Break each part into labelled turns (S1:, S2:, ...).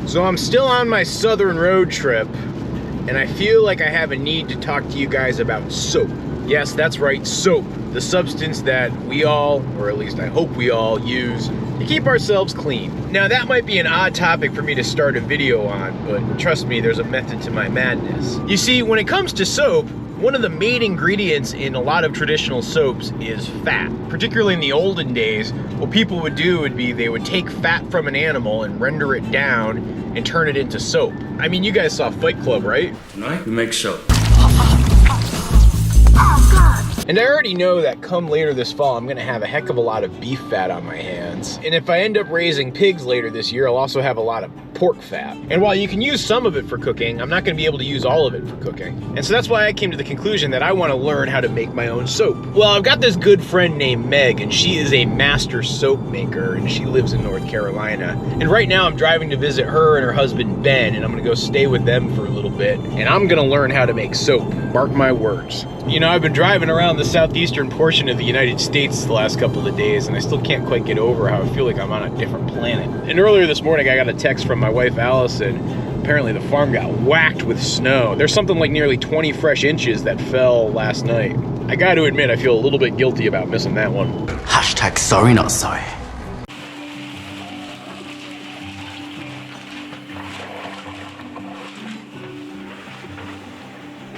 S1: So I'm still on my southern road trip, and I feel like I have a need to talk to you guys about soap. Yes, that's right, soap. The substance that we all, or at least I hope we all, use to keep ourselves clean. Now that might be an odd topic for me to start a video on, but trust me, there's a method to my madness. You see, when it comes to soap, one of the main ingredients in a lot of traditional soaps is fat. Particularly in the olden days, what people would do would be they would take fat from an animal and render it down and turn it into soap. I mean, you guys saw Fight Club, right?
S2: Tonight we make soap.
S1: And I already know that come later this fall, I'm gonna have a heck of a lot of beef fat on my hands. And if I end up raising pigs later this year, I'll also have a lot of pork fat. And while you can use some of it for cooking, I'm not gonna be able to use all of it for cooking. And so that's why I came to the conclusion that I wanna learn how to make my own soap. Well, I've got this good friend named Meg, and she is a master soap maker, and she lives in North Carolina. And right now I'm driving to visit her and her husband Ben, and I'm gonna go stay with them for a little bit. And I'm gonna learn how to make soap, mark my words. You know, I've been driving around the southeastern portion of the United States the last couple of days, and I still can't quite get over how I feel like I'm on a different planet. And earlier this morning, I got a text from my wife, Allison. Apparently the farm got whacked with snow. There's something like nearly 20 fresh inches that fell last night. I got to admit, I feel a little bit guilty about missing that one.
S3: Hashtag sorry not sorry.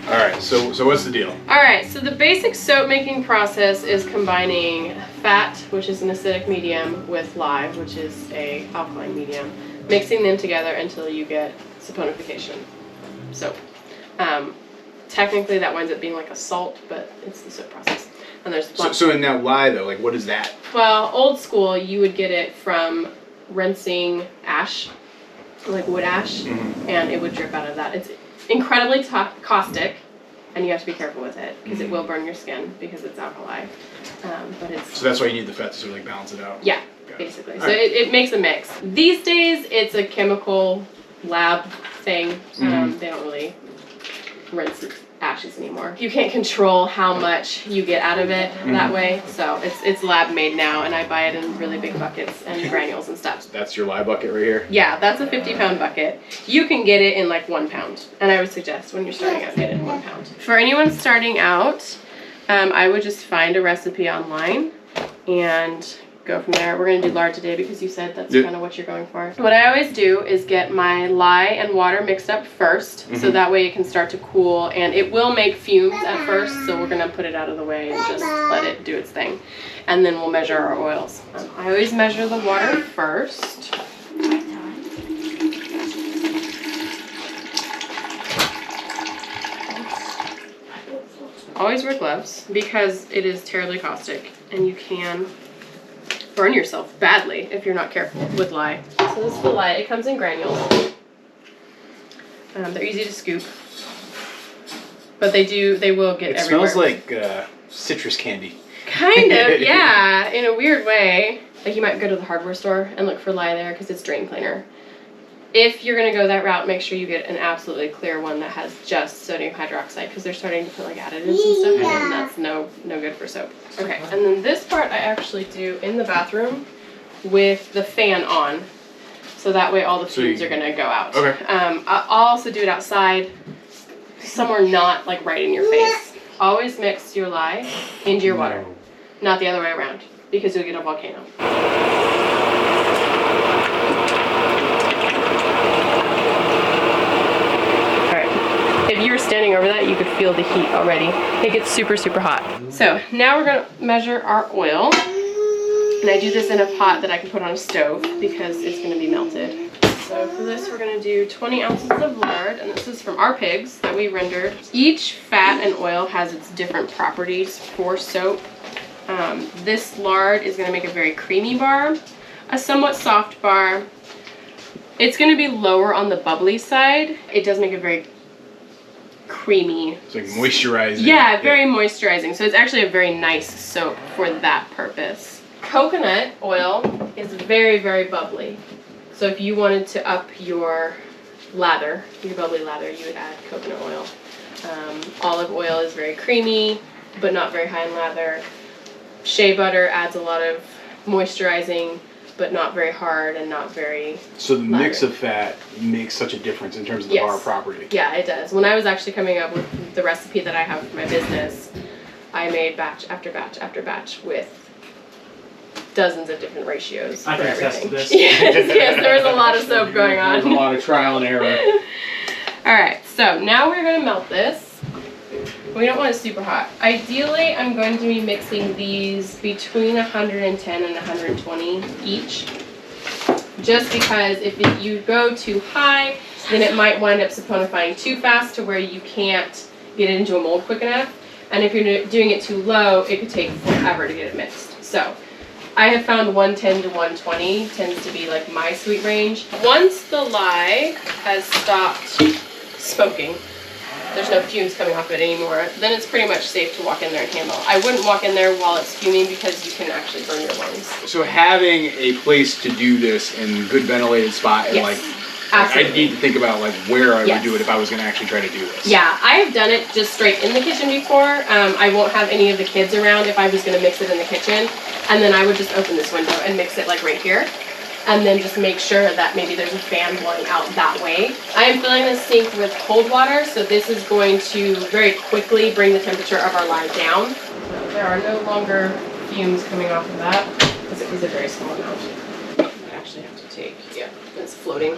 S1: Alright, so what's the deal?
S4: Alright, so the basic soap making process is combining fat, which is an acidic medium, with lye, which is a alkaline medium, mixing them together until you get saponification soap. Technically that winds up being like a salt, but it's the soap process. And there's
S1: So in that lye though, like what is that?
S4: Well, old school, you would get it from rinsing ash, like wood ash, and it would drip out of that. It's incredibly caustic, and you have to be careful with it because it will burn your skin because it's alkali. But it's
S1: So that's why you need the fat to sort of like balance it out?
S4: Yeah, basically. So it makes a mix. These days, it's a chemical lab thing. They don't really rinse ashes anymore. You can't control how much you get out of it that way, so it's lab made now, and I buy it in really big buckets and granules and stuff.
S1: That's your lye bucket right here?
S4: Yeah, that's a 50-pound bucket. You can get it in like 1 pound, and I would suggest when you're starting out, get it in 1 pound. For anyone starting out, I would just find a recipe online and go from there. We're going to do lard today because you said that's kind of what you're going for. What I always do is get my lye and water mixed up first, so that way it can start to cool, and it will make fumes at first, so we're going to put it out of the way and just let it do its thing. And then we'll measure our oils. I always measure the water first. Always wear gloves because it is terribly caustic and you can burn yourself badly if you're not careful with lye. So this is the lye. It comes in granules. They're easy to scoop, but they will get everywhere.
S1: It smells like citrus candy.
S4: Kind of, yeah, in a weird way. Like you might go to the hardware store and look for lye there because it's drain cleaner. If you're going to go that route, make sure you get an absolutely clear one that has just sodium hydroxide because they're starting to put like additives and stuff in it, and that's no good for soap. Okay, and then this part I actually do in the bathroom with the fan on, so that way all the fumes are going to go out.
S1: Okay.
S4: I'll also do it outside, somewhere not like right in your face. Always mix your lye into your water, not the other way around, because you'll get a volcano. If you were standing over that, you could feel the heat already. It gets super, super hot. So now we're gonna measure our oil. And I do this in a pot that I can put on a stove because it's gonna be melted. So for this, we're gonna do 20 ounces of lard, and this is from our pigs that we rendered. Each fat and oil has its different properties for soap. This lard is gonna make a very creamy bar, a somewhat soft bar. It's gonna be lower on the bubbly side. It does make a very creamy.
S1: It's like moisturizing.
S4: Yeah, very moisturizing. So it's actually a very nice soap for that purpose. Coconut oil is very, very bubbly. So if you wanted to up your lather, your bubbly lather, you would add coconut oil. Olive oil is very creamy, but not very high in lather. Shea butter adds a lot of moisturizing but not very hard and not very
S2: So the mix
S4: lather.
S2: of fat makes such a difference in terms of the
S4: Yes.
S2: bar property.
S4: Yeah, it does. When I was actually coming up with the recipe that I have for my business, I made batch after batch after batch with dozens of different ratios
S2: I
S4: for
S2: can attest
S4: everything.
S2: to this.
S4: Yes, there was a lot of soap going
S2: There's a
S4: on.
S2: lot of trial and error.
S4: All right, so now we're gonna melt this. We don't want it super hot. Ideally, I'm going to be mixing these between 110 and 120 each. Just because if you go too high, then it might wind up saponifying too fast to where you can't get it into a mold quick enough. And if you're doing it too low, it could take forever to get it mixed. So I have found 110 to 120 tends to be like my sweet range. Once the lye has stopped smoking, there's no fumes coming off it anymore, then it's pretty much safe to walk in there and handle. I wouldn't walk in there while it's fuming because you can actually burn your lungs.
S2: So having a place to do this in good ventilated spot and
S4: Yes,
S2: like
S4: absolutely.
S2: I need to think about like where I
S4: Yes.
S2: would do it if I was going to actually try to do this.
S4: Yeah, I have done it just straight in the kitchen before. I won't have any of the kids around if I was going to mix it in the kitchen. And then I would just open this window and mix it like right here. And then just make sure that maybe there's a fan blowing out that way. I am filling this sink with cold water, so this is going to very quickly bring the temperature of our lye down. So there are no longer fumes coming off of that because it was a very small amount. I actually have to take, yeah, it's floating.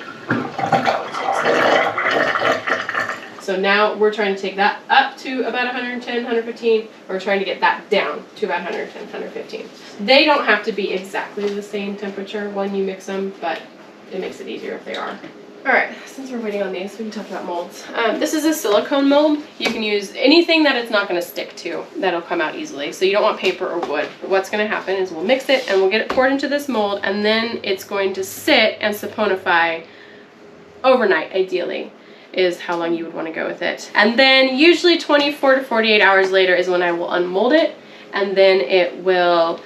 S4: So now we're trying to take that up to about 110, 115. We're trying to get that down to about 110, 115. They don't have to be exactly the same temperature when you mix them, but it makes it easier if they are. All right, since we're waiting on these, we can talk about molds. This is a silicone mold. You can use anything that it's not going to stick to, that'll come out easily. So you don't want paper or wood. What's going to happen is we'll mix it and we'll get it poured into this mold, and then it's going to sit and saponify overnight, ideally, is how long you would want to go with it. And then usually 24 to 48 hours later is when I will unmold it, and then it will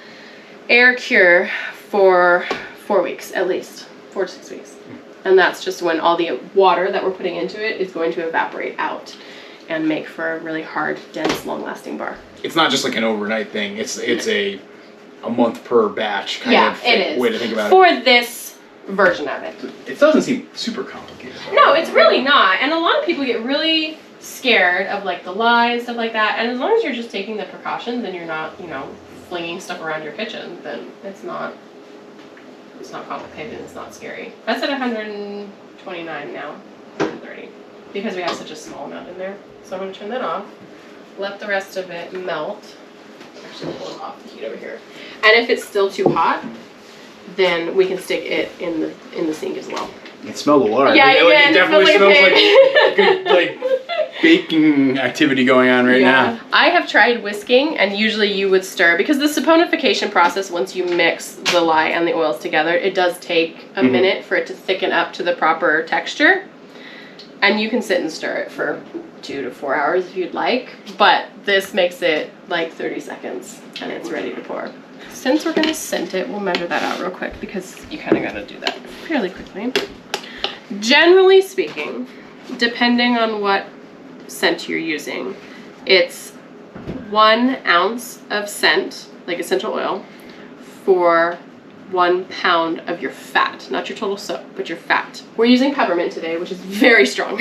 S4: air cure for 4 weeks at least, 4 to 6 weeks. And that's just when all the water that we're putting into it is going to evaporate out and make for a really hard, dense, long-lasting bar.
S2: It's not just like an overnight thing. It's a month per batch kind of
S4: it is.
S2: way to think about
S4: for this version of it.
S2: It doesn't seem super complicated.
S4: No, it's really not. And a lot of people get really scared of like the lye and stuff like that. And as long as you're just taking the precautions and you're not, you know, flinging stuff around your kitchen, then it's not complicated, it's not scary. That's at 129 now, 130, because we have such a small amount in there. So I'm going to turn that off, let the rest of it melt. Actually, pull it off the heat over here. And if it's still too hot, then we can stick it in the sink as well.
S2: You can smell the water.
S4: Yeah, you can.
S2: It definitely
S4: It smells
S2: smells
S4: like
S2: like good like baking activity going on right now.
S4: I have tried whisking, and usually you would stir because the saponification process, once you mix the lye and the oils together, it does take a minute for it to thicken up to the proper texture. And you can sit and stir it for 2 to 4 hours if you'd like, but this makes it like 30 seconds and it's ready to pour. Since we're going to scent it, we'll measure that out real quick because you kind of got to do that fairly quickly. Generally speaking, depending on what scent you're using, it's 1 ounce of scent, like essential oil, for 1 pound of your fat, not your total soap, but your fat. We're using peppermint today, which is very strong.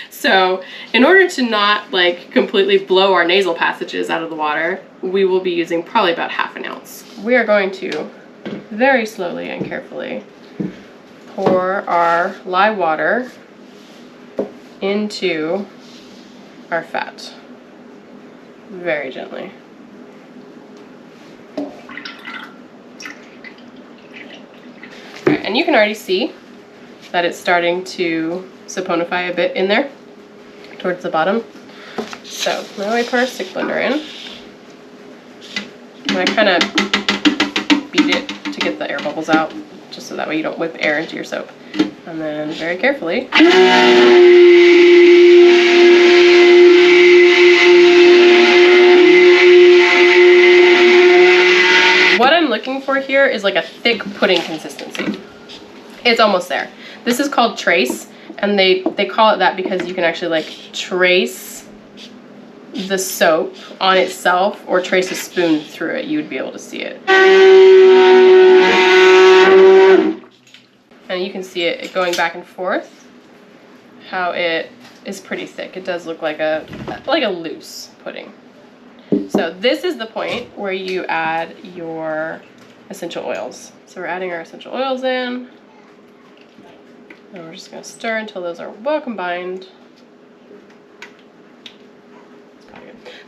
S4: So in order to not like completely blow our nasal passages out of the water, we will be using probably about ½ an ounce. We are going to very slowly and carefully pour our lye water into our fat, very gently. Alright, and you can already see that it's starting to saponify a bit in there towards the bottom. So now we pour our stick blender in, and I kind of beat it to get the air bubbles out, just so that way you don't whip air into your soap. And then very carefully what I'm looking for here is like a thick pudding consistency. It's almost there. This is called trace, and they call it that because you can actually like trace the soap on itself or trace a spoon through it. You would be able to see it. And you can see it going back and forth, how it is pretty thick. It does look like a loose pudding. So this is the point where you add your essential oils. So we're adding our essential oils in. And we're just gonna stir until those are well combined.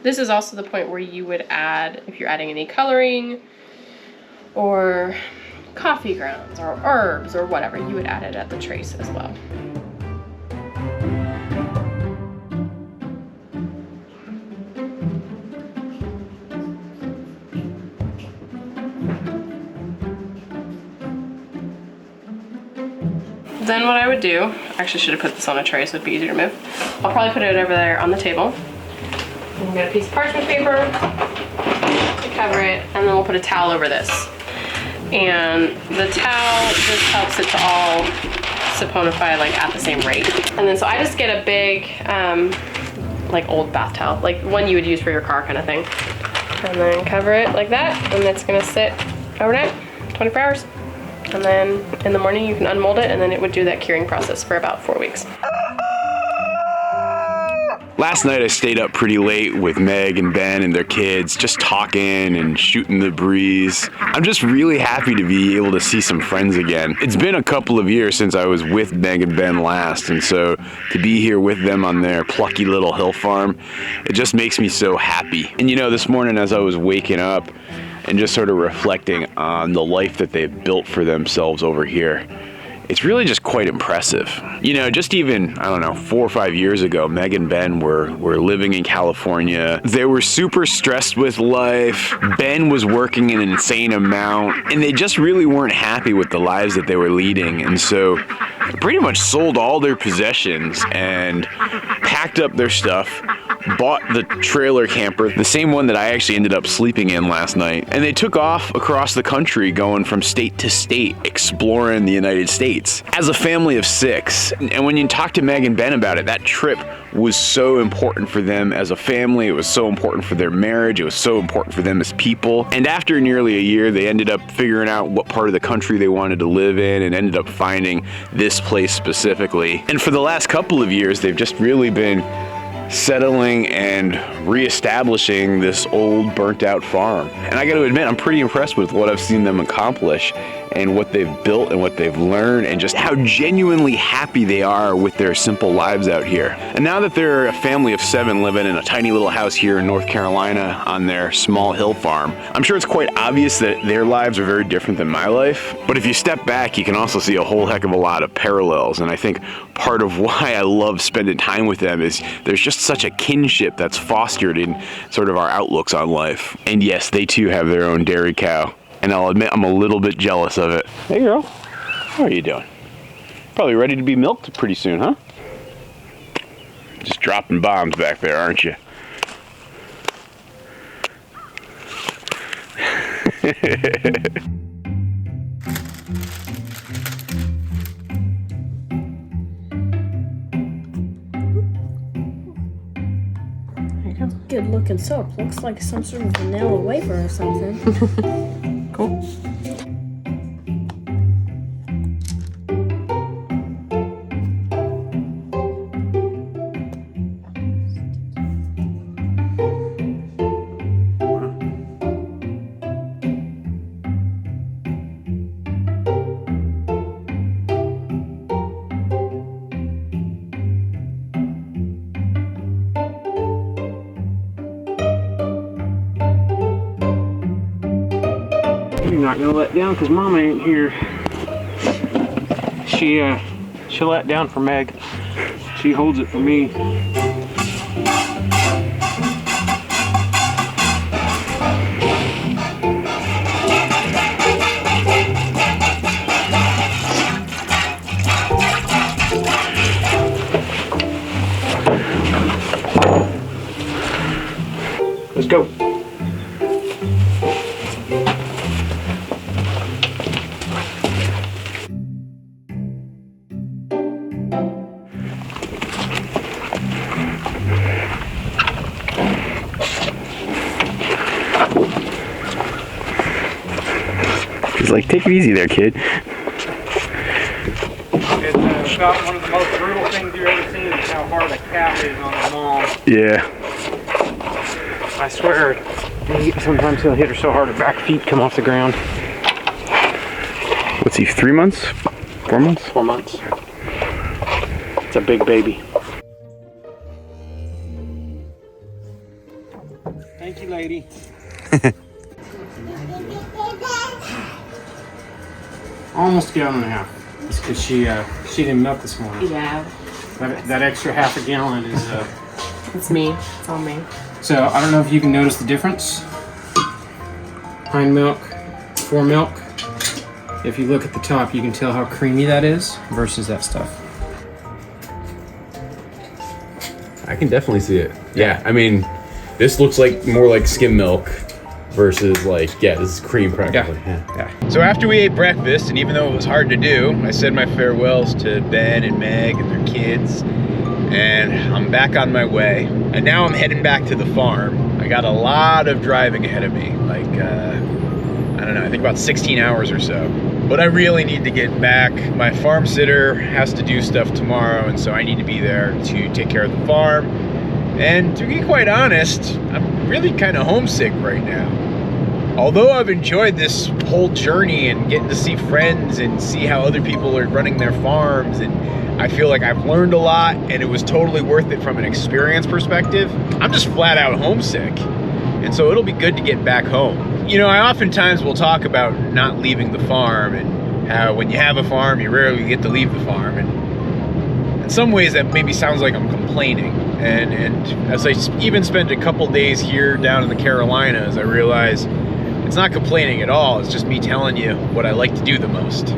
S4: This is also the point where you would add, if you're adding any coloring or coffee grounds or herbs or whatever, you would add it at the trace as well. Then what I would do, I actually should have put this on a tray so it'd be easier to move. I'll probably put it over there on the table. I'm gonna get a piece of parchment paper to cover it, and then we'll put a towel over this. And the towel just helps it to all saponify like at the same rate. And then so I just get a big, like old bath towel, like one you would use for your car kind of thing. And then cover it like that, and it's gonna sit overnight, 24 hours. And then in the morning you can unmold it, and then it would do that curing process for about 4 weeks.
S5: Last night I stayed up pretty late with Meg and Ben and their kids, just talking and shooting the breeze. I'm just really happy to be able to see some friends again. It's been a couple of years since I was with Meg and Ben last, and so to be here with them on their plucky little hill farm, it just makes me so happy. And you know, this morning as I was waking up and just sort of reflecting on the life that they've built for themselves over here, it's really just quite impressive. You know, just even, I don't know, 4 or 5 years ago, Meg and Ben were living in California. They were super stressed with life. Ben was working an insane amount, and they just really weren't happy with the lives that they were leading. And so pretty much sold all their possessions and packed up their stuff, bought the trailer camper, the same one that I actually ended up sleeping in last night, and they took off across the country, going from state to state, exploring the United States as a family of 6. And when you talk to Meg and Ben about it, that trip was so important for them as a family. It was so important for their marriage. It was so important for them as people. And after nearly a year, they ended up figuring out what part of the country they wanted to live in, and ended up finding this place specifically. And for the last couple of years, they've just really been settling and reestablishing this old burnt out farm. And I got to admit, I'm pretty impressed with what I've seen them accomplish and what they've built and what they've learned, and just how genuinely happy they are with their simple lives out here. And now that they're a family of 7 living in a tiny little house here in North Carolina on their small hill farm, I'm sure it's quite obvious that their lives are very different than my life. But if you step back, you can also see a whole heck of a lot of parallels. And I think part of why I love spending time with them is there's just such a kinship that's fostered in sort of our outlooks on life. And yes, they too have their own dairy cow. And I'll admit, I'm a little bit jealous of it. Hey girl, how are you doing? Probably ready to be milked pretty soon, huh? Just dropping bombs back there, aren't you?
S6: Good looking soap. Looks like some sort of vanilla wafer or something.
S4: Cool.
S7: You're not gonna let down because Mama ain't here. She let down for Meg. She holds it for me. Let's go.
S5: He's like, take it easy there, kid.
S7: about one of the most brutal things you've ever seen is how hard a calf is on a mom.
S5: Yeah.
S7: I swear, sometimes he'll hit her so hard her back feet come off the ground.
S5: What's he, 3 months? 4 months?
S7: 4 months. It's a big baby. Thank you, lady. Almost a gallon and a half. It's because she didn't milk this morning.
S4: Yeah,
S7: That extra half a gallon is
S4: it's me. It's all me.
S7: So I don't know if you can notice the difference. Hind milk, fore milk. If you look at the top, you can tell how creamy that is versus that stuff.
S5: I can definitely see it. Yeah, I mean, this looks like more like skim milk versus like, yeah, this is cream practically.
S7: Yeah.
S1: So after we ate breakfast, and even though it was hard to do, I said my farewells to Ben and Meg and their kids, and I'm back on my way. And now I'm heading back to the farm. I got a lot of driving ahead of me, like, I don't know, I think about 16 hours or so. But I really need to get back. My farm sitter has to do stuff tomorrow, and so I need to be there to take care of the farm. And to be quite honest, I'm really kind of homesick right now. Although I've enjoyed this whole journey and getting to see friends and see how other people are running their farms, and I feel like I've learned a lot and it was totally worth it from an experience perspective, I'm just flat out homesick. And so it'll be good to get back home. You know, I oftentimes will talk about not leaving the farm and how when you have a farm, you rarely get to leave the farm. And in some ways that maybe sounds like I'm complaining. And as I even spent a couple days here down in the Carolinas, I realize it's not complaining at all. It's just me telling you what I like to do the most.